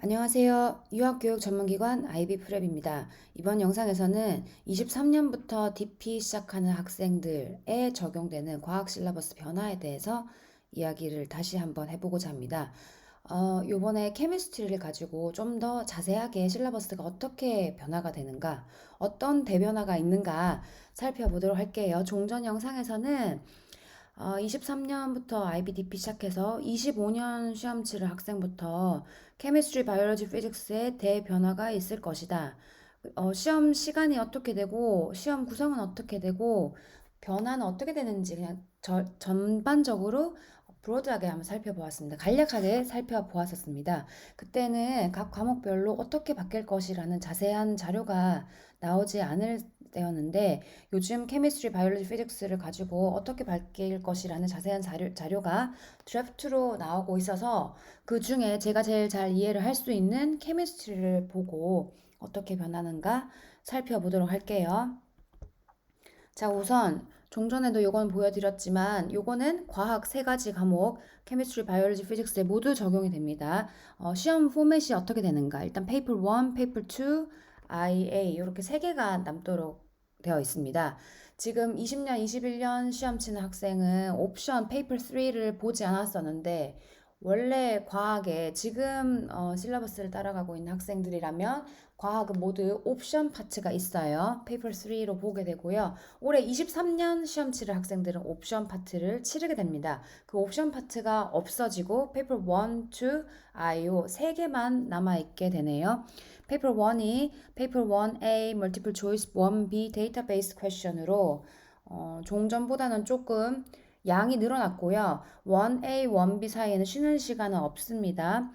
안녕하세요. 유학교육 전문기관 IB프랩입니다. 이번 영상에서는 23년부터 DP 시작하는 학생들에 적용되는 과학 실러버스 변화에 대해서 이야기를 다시 한번 해보고자 합니다. 요번에 케미스트리를 가지고 좀 더 자세하게 실러버스가 어떻게 변화가 되는가, 어떤 대변화가 있는가 살펴보도록 할게요. 종전 영상에서는 23년부터 IBDP 시작해서 25년 시험 치를 학생부터 케미스트리, 바이올로지, 피직스에 대변화가 있을 것이다. 시험 시간이 어떻게 되고, 시험 구성은 어떻게 되고, 변화는 어떻게 되는지 그냥 전반적으로 브로드하게 한번 살펴보았습니다. 간략하게 살펴보았었습니다. 그때는 각 과목별로 어떻게 바뀔 것이라는 자세한 자료가 나오지 않을 때였는데 요즘 케미스트리, 바이올로지, 피직스를 가지고 어떻게 바뀔 것이라는 자세한 자료가 드래프트로 나오고 있어서 그 중에 제가 제일 잘 이해를 할 수 있는 케미스트리를 보고 어떻게 변하는가 살펴보도록 할게요. 자, 우선 종전에도 요건 보여드렸지만 요거는 과학 세 가지 과목 케미스트리, 바이올로지, 피직스에 모두 적용이 됩니다. 시험 포맷이 어떻게 되는가? 일단 페이퍼 1, 페이퍼 2, IA 이렇게 세 개가 남도록 되어 있습니다. 지금 20년, 21년 시험 치는 학생은 옵션 페이퍼 3를 보지 않았었는데 원래 과학에 지금 실러버스를 따라가고 있는 학생들이라면 과학은 모두 옵션 파트가 있어요. 페이퍼 3로 보게 되고요. 올해 23년 시험 치를 학생들은 옵션 파트를 치르게 됩니다. 그 옵션 파트가 없어지고 페이퍼 1, 2, IO 세 개만 남아있게 되네요. 페이퍼 1이 페이퍼 1A 멀티플 초이스 1B 데이터베이스 퀘션으로 종전보다는 조금 양이 늘어났고요. 1A, 1B 사이에는 쉬는 시간은 없습니다.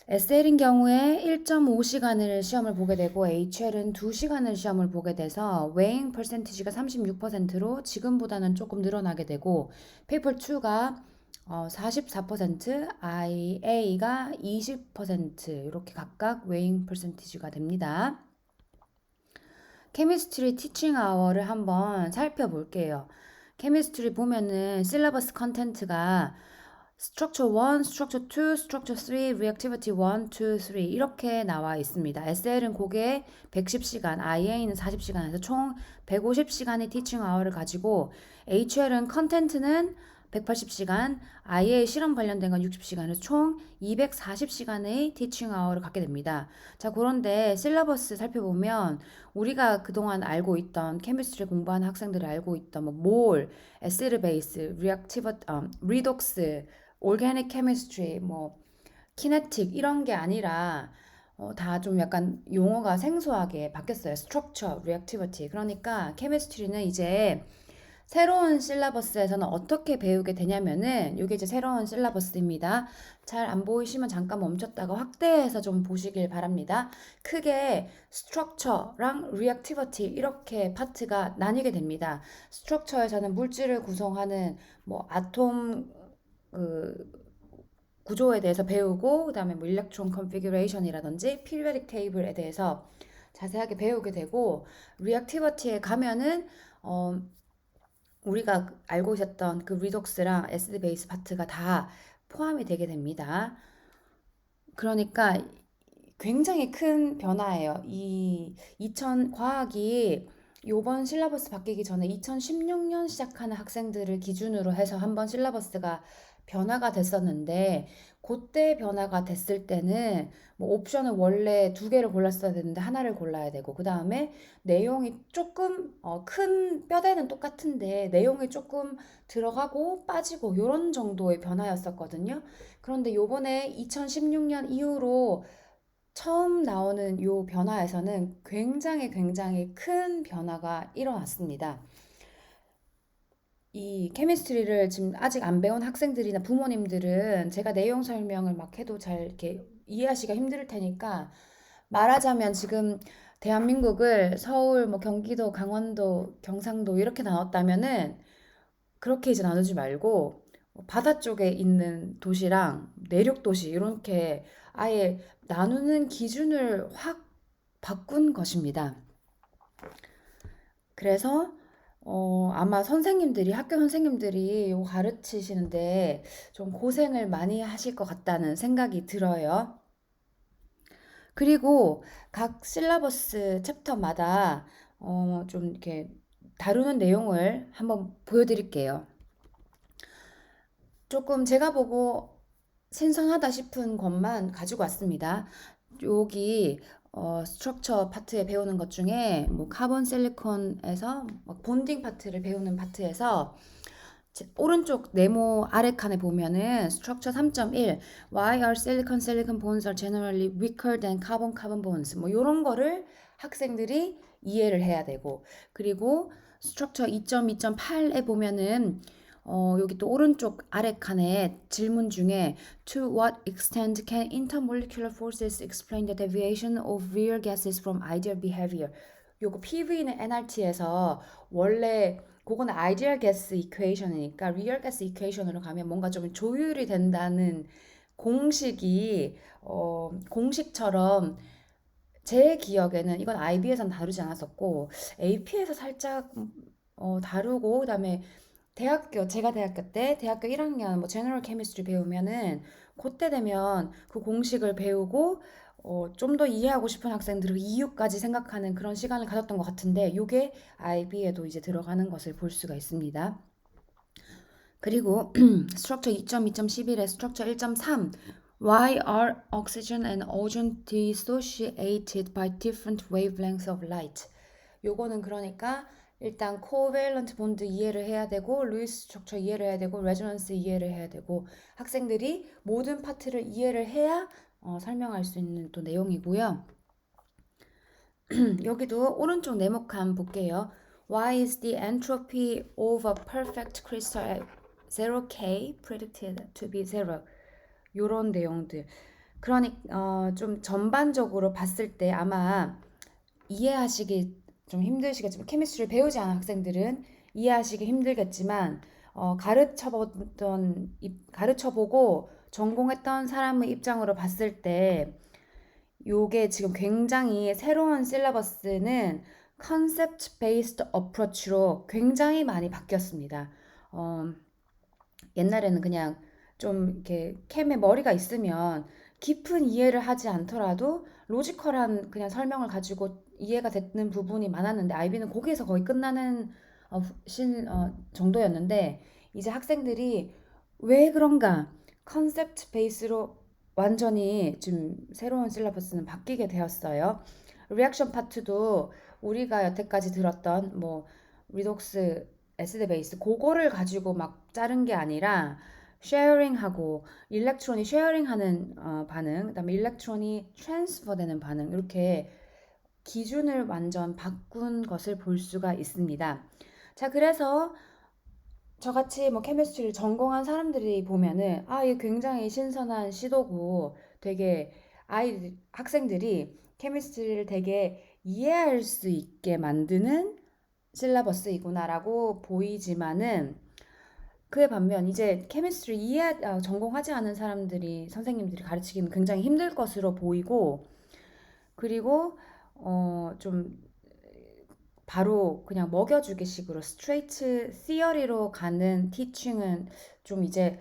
SL인 경우에 1.5시간을 시험을 보게 되고 HL은 2시간을 시험을 보게 돼서 웨잉 퍼센티지가 36%로 지금보다는 조금 늘어나게 되고 페이퍼 2가 44%, IA가 20% 이렇게 각각 웨잉 퍼센티지가 됩니다. 케미스트리 티칭 아워를 한번 살펴볼게요. 케미스트리 보면은 실러버스 컨텐츠가 Structure 1, Structure 2, Structure 3, Reactivity 1, 2, 3 이렇게 나와 있습니다. SL은 그게 110시간, IA는 40시간에서 총 150시간의 티칭 아워를 가지고 HL은 컨텐츠는 180시간, IA 실험 관련된 건 60시간에서 총 240시간의 티칭 아워를 갖게 됩니다. 자, 그런데 실러버스 살펴보면 우리가 그동안 알고 있던 케미스트리 공부하는 학생들이 알고 있던 몰, 에시드 베이스, 리독스, 올게닉 케미스트리, 키네틱 이런 게 아니라 다 좀 약간 용어가 생소하게 바뀌었어요. 스트럭처, 리액티비티. 그러니까 케미스트리는 이제 새로운 실라버스에서는 어떻게 배우게 되냐면은 이게 이제 새로운 실라버스입니다. 잘 안 보이시면 잠깐 멈췄다가 확대해서 좀 보시길 바랍니다. 크게 스트럭처랑 리액티비티 이렇게 파트가 나뉘게 됩니다. 스트럭처에서는 물질을 구성하는 아톰 그 구조에 대해서 배우고 그다음에 일렉트론 컨피규레이션이라든지 피리오딕 테이블에 대해서 자세하게 배우게 되고 리액티비티에 가면은 어, 우리가 알고 있었던 그 리독스랑 에시드 베이스 파트가 다 포함이 되게 됩니다. 그러니까 굉장히 큰 변화예요. 이 2000 과학이 요번 실라버스 바뀌기 전에 2016년 시작하는 학생들을 기준으로 해서 한번 실라버스가 변화가 됐었는데 그때 변화가 됐을 때는 옵션을 원래 두 개를 골랐어야 되는데 하나를 골라야 되고 그 다음에 내용이 조금 큰 뼈대는 똑같은데 내용이 조금 들어가고 빠지고 이런 정도의 변화였었거든요. 그런데 요번에 2016년 이후로 처음 나오는 요 변화에서는 굉장히 큰 변화가 일어났습니다. 이 케미스트리를 지금 아직 안 배운 학생들이나 부모님들은 제가 내용 설명을 막 해도 잘 이렇게 이해하시기가 힘들 테니까 말하자면 지금 대한민국을 서울, 경기도, 강원도, 경상도 이렇게 나눴다면은 그렇게 이제 나누지 말고 바다 쪽에 있는 도시랑 내륙 도시 이렇게 아예 나누는 기준을 확 바꾼 것입니다. 그래서 아마 선생님들이 학교 선생님들이 이거 가르치시는데 좀 고생을 많이 하실 것 같다는 생각이 들어요. 그리고 각 실러버스 챕터마다 좀 이렇게 다루는 내용을 한번 보여드릴게요. 조금 제가 보고 신선하다 싶은 것만 가지고 왔습니다. 여기 스트럭처 파트에 배우는 것 중에 뭐 카본 실리콘에서 막 본딩 파트를 배우는 파트에서 오른쪽 네모 아래 칸에 보면은 스트럭처 3.1 Why are silicon bonds are generally weaker than carbon bonds 뭐 이런 거를 학생들이 이해를 해야 되고 그리고 스트럭처 2.2.8에 보면은 여기 또 오른쪽 아래 칸에 질문 중에 To what extent can intermolecular forces explain the deviation of real gases from ideal behavior? 요거 PV는 NRT에서 원래 그거는 아이디얼 가스 이퀘이션이니까 리얼 가스 이퀘이션으로 가면 뭔가 좀 조율이 된다는 공식이 공식처럼 제 기억에는 이건 IB에선 다루지 않았었고 AP에서 살짝 다루고 그다음에 제가 대학교 때 대학교 1학년 뭐 제너럴 케미스트리 배우면은 그때 되면 그 공식을 배우고 좀 더 이해하고 싶은 학생들은 이유까지 생각하는 그런 시간을 가졌던 것 같은데 요게 IB에도 이제 들어가는 것을 볼 수가 있습니다. 그리고 스트럭처 2.2.11에 스트럭처 1.3 Why are oxygen and ozone dissociated by different wavelengths of light? 요거는 그러니까 일단 코밸런트 본드 이해를 해야 되고 루이스 스트럭처 이해를 해야 되고 레조넌스 이해를 해야 되고 학생들이 모든 파트를 이해를 해야 설명할 수 있는 또 내용이고요. 여기도 오른쪽 네모칸 볼게요. Why is the entropy of a perfect crystal at 0K predicted to be 0? 요런 내용들. 그러니까 좀 전반적으로 봤을 때 아마 이해하시기 좀 힘드시겠지만 케미스트리를 배우지 않은 학생들은 이해하시기 힘들겠지만 가르쳐보고 전공했던 사람의 입장으로 봤을 때 요게 지금 굉장히 새로운 실러버스는 컨셉트 베이스드 어프로치로 굉장히 많이 바뀌었습니다. 어, 옛날에는 그냥 좀 이렇게 캠에 머리가 있으면 깊은 이해를 하지 않더라도 로지컬한 그냥 설명을 가지고 이해가 되는 부분이 많았는데 아이비는 거기에서 거의 끝나는 정도였는데 이제 학생들이 왜 그런가 컨셉트 베이스로 완전히 지금 새로운 실러버스는 바뀌게 되었어요. 리액션 파트도 우리가 여태까지 들었던 뭐 리독스 에시드 베이스 그거를 가지고 막 자른 게 아니라 쉐어링하고 일렉트론이 쉐어링하는 반응, 그다음에 일렉트론이 트랜스퍼 되는 반응 이렇게 기준을 완전 바꾼 것을 볼 수가 있습니다. 자, 그래서 저같이 뭐 케미스트리를 전공한 사람들이 보면은 이게 굉장히 신선한 시도고 되게 학생들이 케미스트리를 되게 이해할 수 있게 만드는 실라버스이구나라고 보이지만은 그에 반면 이제 케미스트리 전공하지 않은 선생님들이 가르치기는 굉장히 힘들 것으로 보이고 그리고 좀 바로 그냥 먹여주기 식으로 스트레이트 시어리로 가는 티칭은 좀 이제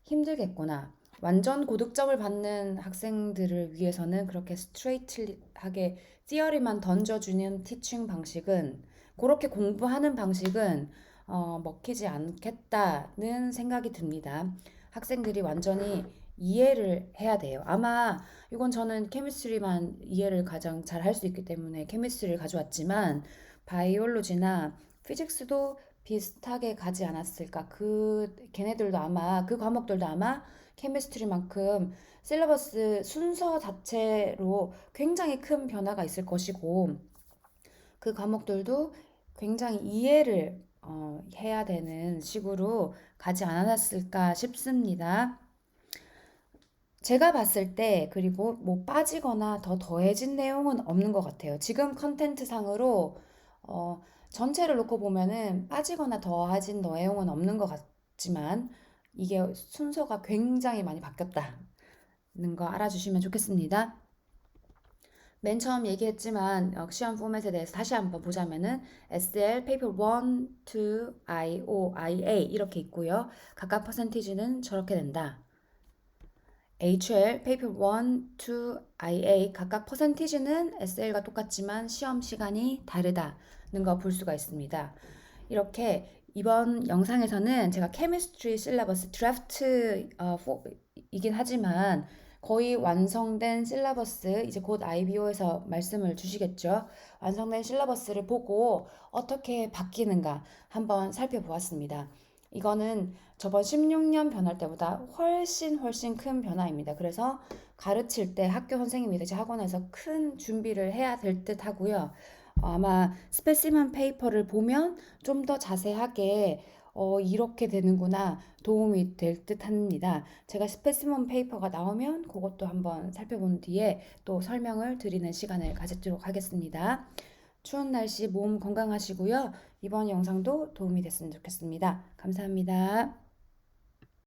힘들겠구나. 완전 고득점을 받는 학생들을 위해서는 그렇게 스트레이트하게 시어리만 던져주는 티칭 방식은 그렇게 공부하는 방식은 먹히지 않겠다는 생각이 듭니다. 학생들이 완전히 이해를 해야 돼요. 아마 이건 저는 케미스트리만 이해를 가장 잘 할 수 있기 때문에 케미스트리를 가져왔지만 바이올로지나 피직스도 비슷하게 가지 않았을까? 걔네들도 아마, 그 과목들도 아마 케미스트리만큼 실러버스 순서 자체로 굉장히 큰 변화가 있을 것이고, 그 과목들도 굉장히 이해를 해야 되는 식으로 가지 않았을까 싶습니다. 제가 봤을 때 그리고 뭐 빠지거나 더 더해진 내용은 없는 것 같아요. 지금 컨텐츠 상으로 전체를 놓고 보면은 빠지거나 더해진 내용은 없는 것 같지만 이게 순서가 굉장히 많이 바뀌었다는 거 알아주시면 좋겠습니다. 맨 처음 얘기했지만 시험 포맷에 대해서 다시 한번 보자면은 SL, 페이퍼 1, 2, IO, IA 이렇게 있고요. 각각 퍼센티지는 저렇게 된다. HL, 페이퍼 1, 2, IA 각각 퍼센티지는 SL과 똑같지만 시험 시간이 다르다는 거 볼 수가 있습니다. 이렇게 이번 영상에서는 제가 케미스트리 실러버스 드래프트 이긴 하지만 거의 완성된 실러버스 이제 곧 IBO에서 말씀을 주시겠죠. 완성된 실러버스를 보고 어떻게 바뀌는가 한번 살펴보았습니다. 이거는 저번 16년 변할 때보다 훨씬 큰 변화입니다. 그래서 가르칠 때 학교 선생님이든지 학원에서 큰 준비를 해야 될 듯 하고요. 아마 스페시먼 페이퍼를 보면 좀 더 자세하게 이렇게 되는구나 도움이 될 듯 합니다. 제가 스페시먼 페이퍼가 나오면 그것도 한번 살펴본 뒤에 또 설명을 드리는 시간을 가지도록 하겠습니다. 추운 날씨 몸 건강하시고요. 이번 영상도 도움이 됐으면 좋겠습니다. 감사합니다.